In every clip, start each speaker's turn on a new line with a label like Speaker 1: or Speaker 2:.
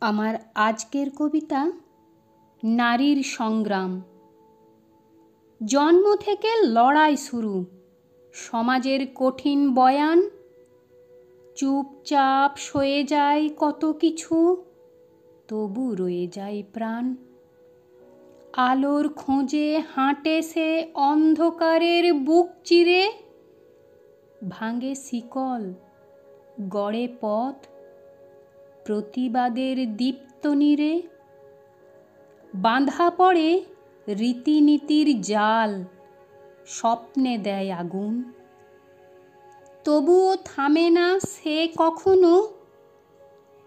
Speaker 1: আমার আজকের কবিতা নারীর সংগ্রাম। জন্ম থেকে লড়াই শুরু, সমাজের কঠিন বয়ান, চুপচাপ সয়ে যায় কত কিছু, তবু রয়ে যায় প্রাণ। আলোর খোঁজে হাঁটে সে অন্ধকারের বুক চিরে, ভাঙে শিকল, গড়ে পথ, প্রতিবাদের দীপ্ত নীরে। বাঁধা পড়ে রীতিনীতির জাল, স্বপ্নে দেয় আগুন, তবুও থামে না সে কখনো,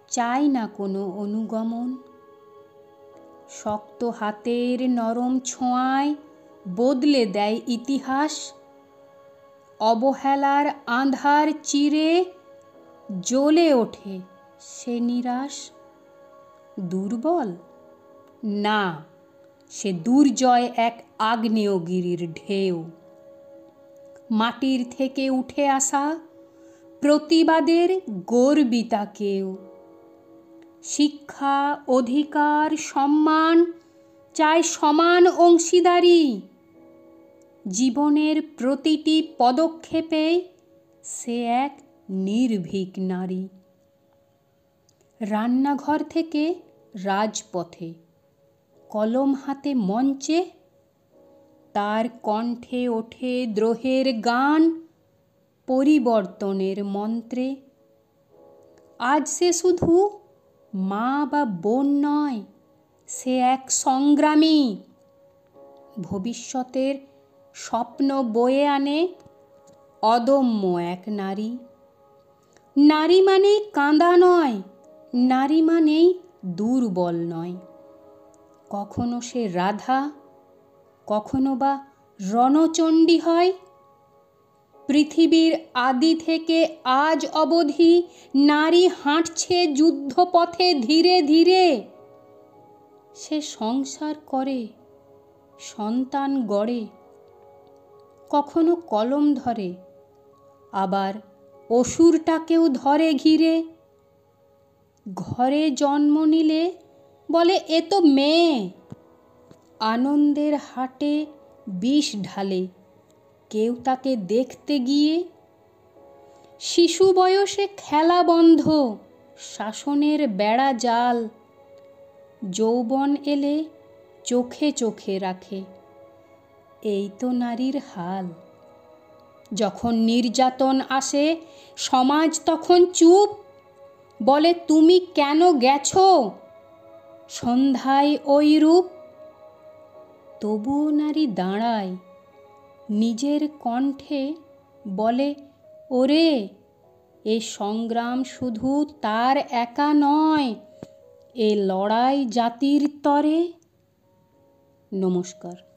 Speaker 1: চায় না কোনো অনুগমন। শক্ত হাতের নরম ছোঁয়ায় বদলে দেয় ইতিহাস, অবহেলার আঁধার চিরে জ্বলে ওঠে সে নিরাশ। দুর্বল না, সে দুর্জয় এক আগ্নেয়গিরির ঢেউ। মাটির থেকে উঠে আসা প্রতিবাদের গর্বিতা কেউ। শিক্ষা, অধিকার, সম্মান চায় সমান অংশীদারি। জীবনের প্রতিটি পদক্ষেপে সে এক নির্ভীক নারী। রান্নাঘর থেকে রাজপথে, কলম হাতে মঞ্চে, তার কণ্ঠে ওঠে দ্রোহের গান, পরিবর্তনের মন্ত্রে। আজ সে শুধু মা বা বোন নয়, সে এক সংগ্রামী। ভবিষ্যতের স্বপ্ন বয়ে আনে অদম্য এক নারী। নারী মানেই কাঁদা নয়, নারী মানেই দুর্বল নয়। কখনো সে রাধা, কখনো বা রণচণ্ডী হয়। পৃথিবীর আদি থেকে আজ অবধি নারী হাঁটছে যুদ্ধপথে ধীরে ধীরে। সে সংসার করে, সন্তান গড়ে, কখনো কলম ধরে, আবার অসুরটাকেও ধরে ঘিরে। ঘরে জন্ম নিলে বলে এ তো মেয়ে, আনন্দের হাটে বিষ ঢালে কেউ তাকে দেখতে গিয়ে। শিশু বয়সে খেলা বন্ধ, শাসনের বেড়া জাল, যৌবন এলে চোখে চোখে রাখে, এই তো নারীর হাল। যখন নির্যাতন আসে সমাজ তখন চুপ, বলে তুমি কেন গেছো সন্ধ্যায় ওই রূপ। তবুও নারী দাঁড়ায়, নিজের কণ্ঠে বলে ওরে, এ সংগ্রাম শুধু তার একা নয়, এ লড়াই জাতির তরে। নমস্কার।